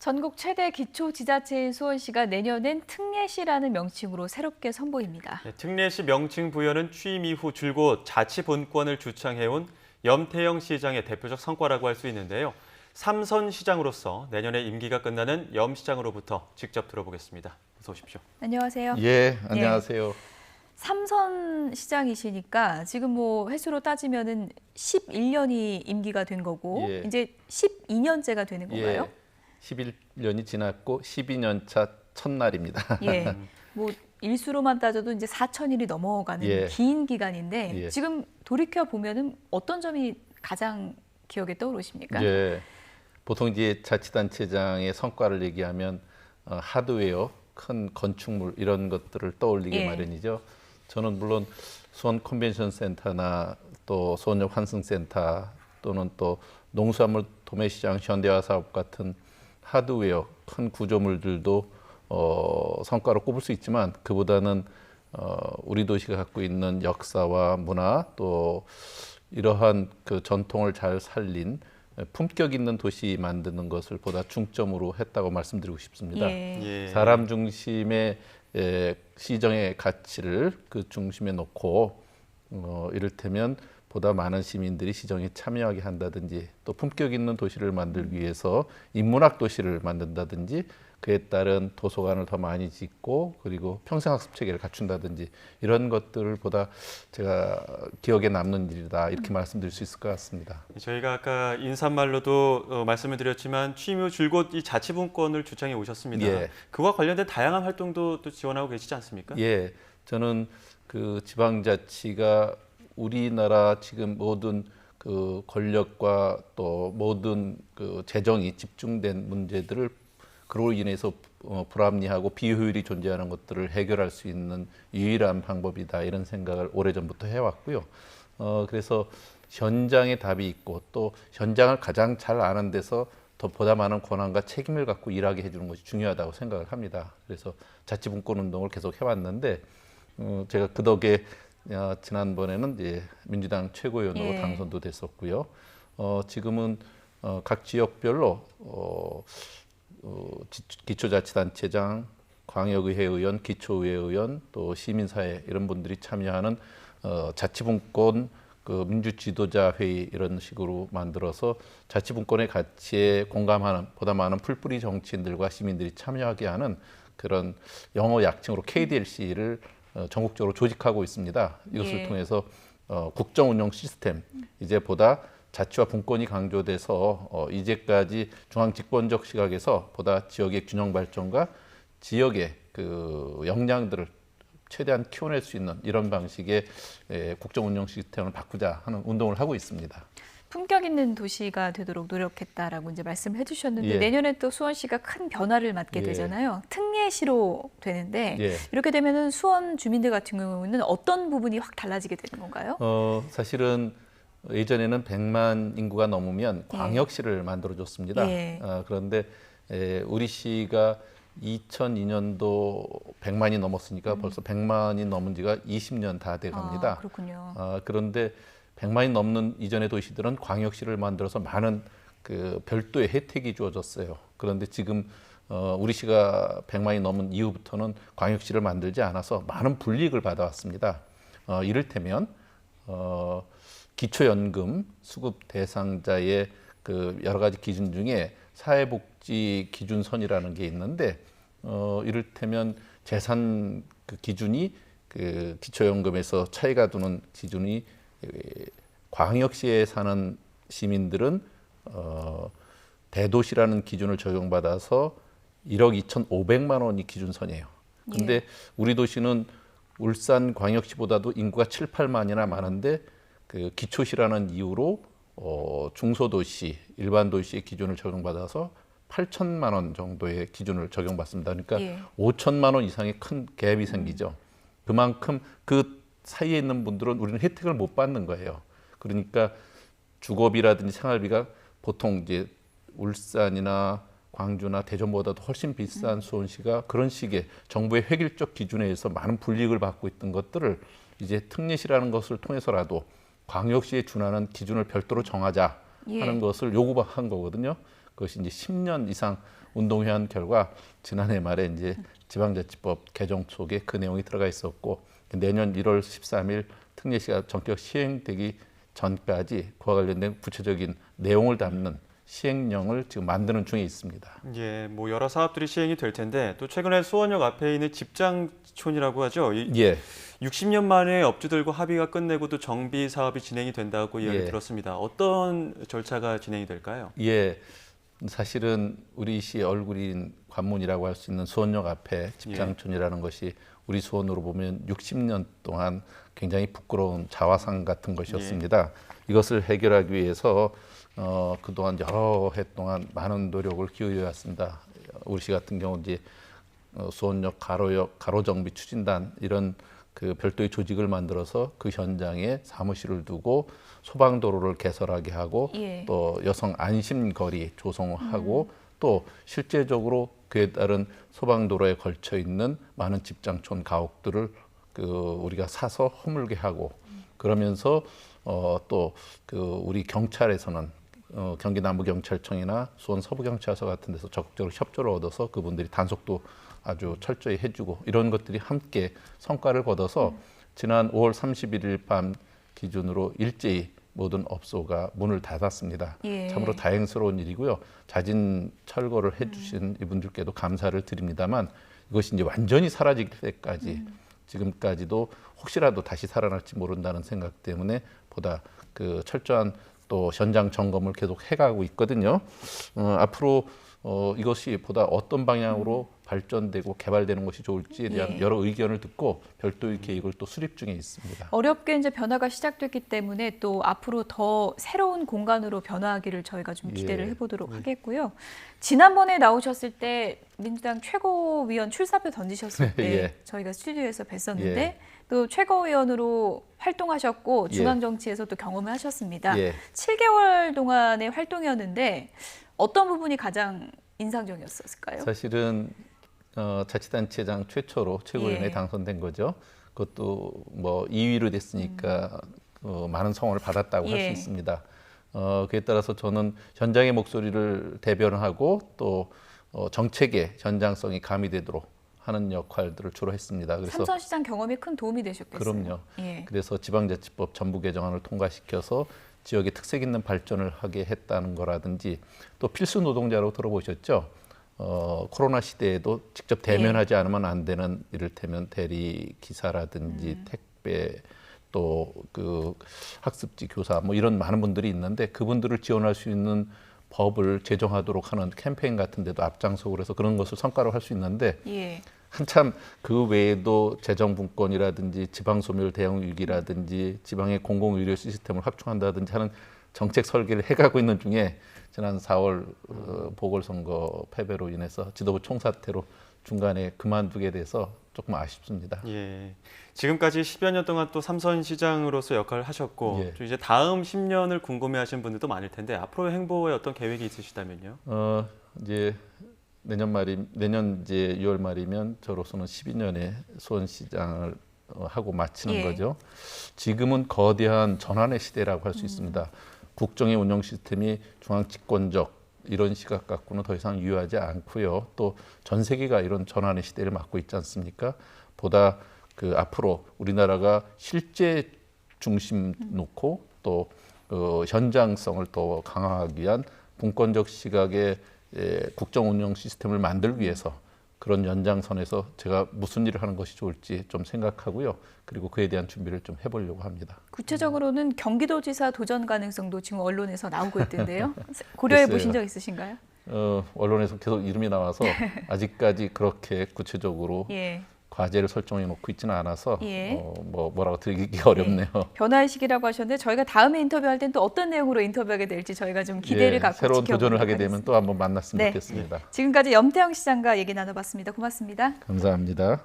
전국 최대 기초지자체인 수원시가 내년엔 특례시라는 명칭으로 새롭게 선보입니다. 특례시 명칭 부여는 취임 이후 줄곧 자치본권을 주창해온 염태영 시장의 대표적 성과라고 할 수 있는데요. 3선 시장으로서 내년에 임기가 끝나는 염 시장으로부터 직접 들어보겠습니다. 어서 오십시오. 안녕하세요. 예, 안녕하세요. 3선 시장이시니까 지금 뭐 횟수로 따지면은 11년이 임기가 된 거고 예. 이제 12년째가 되는 건가요? 예, 11년이 지났고 12년 차 첫날입니다. 예. 뭐 일수로만 따져도 이제 4,000일이 넘어가는 예. 긴 기간인데 예. 지금 돌이켜 보면은 어떤 점이 가장 기억에 떠오르십니까? 예, 보통 이제 자치단체장의 성과를 얘기하면 하드웨어, 큰 건축물 이런 것들을 떠올리게 예. 마련이죠. 저는 물론 수원 컨벤션 센터나 또 수원역 환승센터 또는 또 농수산물 도매시장 현대화 사업 같은 하드웨어 큰 구조물들도 성과로 꼽을 수 있지만 그보다는 우리 도시가 갖고 있는 역사와 문화 또 이러한 그 전통을 잘 살린 품격 있는 도시 만드는 것을 보다 중점으로 했다고 말씀드리고 싶습니다. 예. 사람 중심의 시정의 가치를 그 중심에 놓고 이를테면 보다 많은 시민들이 시정에 참여하게 한다든지 또 품격 있는 도시를 만들기 위해서 인문학 도시를 만든다든지 그에 따른 도서관을 더 많이 짓고 그리고 평생학습 체계를 갖춘다든지 이런 것들을 보다 제가 기억에 남는 일이다 이렇게 말씀드릴 수 있을 것 같습니다. 저희가 아까 인사말로도 말씀을 드렸지만 취임 후 줄곧 이 자치분권을 주창해 오셨습니다. 예. 그와 관련된 다양한 활동도 또 지원하고 계시지 않습니까? 예, 저는 그 지방자치가 우리나라 지금 모든 그 권력과 또 모든 그 재정이 집중된 문제들을 그로 인해서 불합리하고 비효율이 존재하는 것들을 해결할 수 있는 유일한 방법이다 이런 생각을 오래전부터 해왔고요. 그래서 현장에 답이 있고 또 현장을 가장 잘 아는 데서 더 보다 많은 권한과 책임을 갖고 일하게 해주는 것이 중요하다고 생각을 합니다. 그래서 자치분권 운동을 계속 해왔는데 제가 그 덕에 지난번에는 이제 민주당 최고위원으로 예. 당선도 됐었고요. 지금은 각 지역별로 기초자치단체장, 광역의회 의원, 기초의회 의원, 또 시민사회 이런 분들이 참여하는 자치분권 그 민주지도자 회의 이런 식으로 만들어서 자치분권의 가치에 공감하는 보다 많은 풀뿌리 정치인들과 시민들이 참여하게 하는 그런 영어 약칭으로 KDLC를 전국적으로 조직하고 있습니다. 이것을 예. 통해서 국정운영 시스템 이제 보다 자치와 분권이 강조돼서 이제까지 중앙 집권적 시각에서 보다 지역의 균형 발전과 지역의 그 역량들을 최대한 키워낼 수 있는 이런 방식의 국정 운영 시스템을 바꾸자 하는 운동을 하고 있습니다. 품격 있는 도시가 되도록 노력했다라고 이제 말씀을 해주셨는데 예. 내년에 또 수원시가 큰 변화를 맞게 예. 되잖아요. 특례시로 되는데 예. 이렇게 되면은 수원 주민들 같은 경우는 어떤 부분이 확 달라지게 되는 건가요? 사실은 예전에는 100만 인구가 넘으면 광역시를 만들어줬습니다. 예. 그런데 우리 시가 2002년도 100만이 넘었으니까 벌써 100만이 넘은 지가 20년 다 돼갑니다. 그렇군요. 그런데 100만이 넘는 이전의 도시들은 광역시를 만들어서 많은 그 별도의 혜택이 주어졌어요. 그런데 지금 우리 시가 100만이 넘은 이후부터는 광역시를 만들지 않아서 많은 불이익을 받아왔습니다. 이를테면 기초연금 수급 대상자의 그 여러 가지 기준 중에 사회복지 기준선이라는 게 있는데 이를테면 재산 그 기준이 그 기초연금에서 차이가 두는 기준이 광역시에 사는 시민들은 대도시라는 기준을 적용받아서 1억 2,500만 원이 기준선이에요. 근데 예. 우리 도시는 울산 광역시보다도 인구가 7, 8만이나 많은데 그 기초시라는 이유로 중소도시, 일반 도시의 기준을 적용받아서 8천만 원 정도의 기준을 적용받습니다. 그러니까 예. 5천만 원 이상의 큰 갭이 생기죠. 그만큼 그 사이에 있는 분들은 우리는 혜택을 못 받는 거예요. 그러니까 주거비라든지 생활비가 보통 이제 울산이나 광주나 대전보다도 훨씬 비싼 수원시가 그런 식의 정부의 획일적 기준에 의해서 많은 불이익을 받고 있던 것들을 이제 특례시라는 것을 통해서라도 광역시에 준하는 기준을 별도로 정하자 하는 것을 요구한 거거든요. 그것이 이제 10년 이상 운동해온 결과 지난해 말에 이제 지방자치법 개정 속에 그 내용이 들어가 있었고 내년 1월 13일 특례시가 전격 시행되기 전까지 그와 관련된 구체적인 내용을 담는 시행령을 지금 만드는 중에 있습니다. 예, 뭐 여러 사업들이 시행이 될 텐데 또 최근에 수원역 앞에 있는 집장촌이라고 하죠. 예. 60년 만에 업주들과 합의가 끝내고 또 정비 사업이 진행이 된다고 이야기 예. 들었습니다. 어떤 절차가 진행이 될까요? 예. 사실은 우리 시의 얼굴인 관문이라고 할 수 있는 수원역 앞에 집장촌이라는 것이 우리 수원으로 보면 60년 동안 굉장히 부끄러운 자화상 같은 것이었습니다. 이것을 해결하기 위해서 그동안 여러 해 동안 많은 노력을 기울여 왔습니다. 우리 시 같은 경우 이제 수원역 가로 정비 추진단 이런 그 별도의 조직을 만들어서 그 현장에 사무실을 두고 소방도로를 개설하게 하고 또 여성 안심거리 조성하고 또 실제적으로 그에 따른 소방도로에 걸쳐 있는 많은 집장촌 가옥들을 우리가 사서 허물게 하고 그러면서 또 우리 경찰에서는 경기 남부경찰청이나 수원 서부경찰서 같은 데서 적극적으로 협조를 얻어서 그분들이 단속도 아주 철저히 해주고 이런 것들이 함께 성과를 거둬서 지난 5월 31일 밤 기준으로 일제히 모든 업소가 문을 닫았습니다. 참으로 다행스러운 일이고요. 자진 철거를 해주신 이분들께도 감사를 드립니다만 이것이 이제 완전히 사라질 때까지 지금까지도 혹시라도 다시 살아날지 모른다는 생각 때문에 보다 그 철저한 또 현장 점검을 계속 해가고 있거든요. 앞으로 이것이 보다 어떤 방향으로 발전되고 개발되는 것이 좋을지에 대한 여러 의견을 듣고 별도의 계획을 또 수립 중에 있습니다. 어렵게 이제 변화가 시작됐기 때문에 또 앞으로 더 새로운 공간으로 변화하기를 저희가 좀 기대를 해보도록 하겠고요. 지난번에 나오셨을 때 민주당 최고위원 출사표 던지셨을 때 저희가 스튜디오에서 뵀었는데 또 최고위원으로 활동하셨고 중앙정치에서 또 경험을 하셨습니다. 7개월 동안의 활동이었는데 어떤 부분이 가장 인상적이었을까요? 사실은 자치단체장 최초로 최고위원에 당선된 거죠. 그것도 뭐 2위로 됐으니까 많은 성원을 받았다고 할 수 있습니다. 그에 따라서 저는 현장의 목소리를 대변하고 또 정책의 현장성이 가미되도록 하는 역할들을 주로 했습니다. 그래서 삼선시장 경험이 큰 도움이 되셨겠어요. 그럼요. 그래서 지방자치법 전부 개정안을 통과시켜서 지역의 특색 있는 발전을 하게 했다는 거라든지 또 필수 노동자로 들어보셨죠? 코로나 시대에도 직접 대면하지 않으면 안 되는 이를테면 대리 기사라든지 택배 또 그 학습지 교사 뭐 이런 많은 분들이 있는데 그분들을 지원할 수 있는 법을 제정하도록 하는 캠페인 같은 데도 앞장서고 그래서 그런 것을 성과로 할 수 있는데 한참 그 외에도 재정분권이라든지 지방소멸 대응 위기라든지 지방의 공공의료 시스템을 확충한다든지 하는 정책 설계를 해가고 있는 중에 지난 4월 보궐선거 패배로 인해서 지도부 총사퇴로 중간에 그만두게 돼서 조금 아쉽습니다. 지금까지 10여 년 동안 또 삼선시장으로서 역할을 하셨고 또 이제 다음 10년을 궁금해하시는 분들도 많을 텐데 앞으로의 행보에 어떤 계획이 있으시다면요? 이제 내년 이제 6월 말이면 저로서는 12년의 수원시장을 하고 마치는 거죠. 지금은 거대한 전환의 시대라고 할 수 있습니다. 국정의 운영 시스템이 중앙 집권적 이런 시각 갖고는 더 이상 유효하지 않고요. 또 전 세계가 이런 전환의 시대를 맞고 있지 않습니까? 보다 그 앞으로 우리나라가 실제 중심 놓고 또 현장성을 더 강화하기 위한 분권적 시각의 국정 운영 시스템을 만들기 위해서 그런 연장선에서 제가 무슨 일을 하는 것이 좋을지 좀 생각하고요. 그리고 그에 대한 준비를 좀 해보려고 합니다. 구체적으로는 경기도지사 도전 가능성도 지금 언론에서 나오고 있던데요. 고려해 보신 적 있으신가요? 언론에서 계속 이름이 나와서 아직까지 그렇게 구체적으로 과제를 설정해 놓고 있지는 않아서 뭐라고 드리기 어렵네요. 변화의 시기라고 하셨는데 저희가 다음에 인터뷰할 땐 또 어떤 내용으로 인터뷰하게 될지 저희가 좀 기대를 갖고 새로운 도전을 하게 하겠습니다. 되면 또 한번 만났으면 좋겠습니다. 지금까지 염태영 시장과 얘기 나눠봤습니다. 고맙습니다. 감사합니다.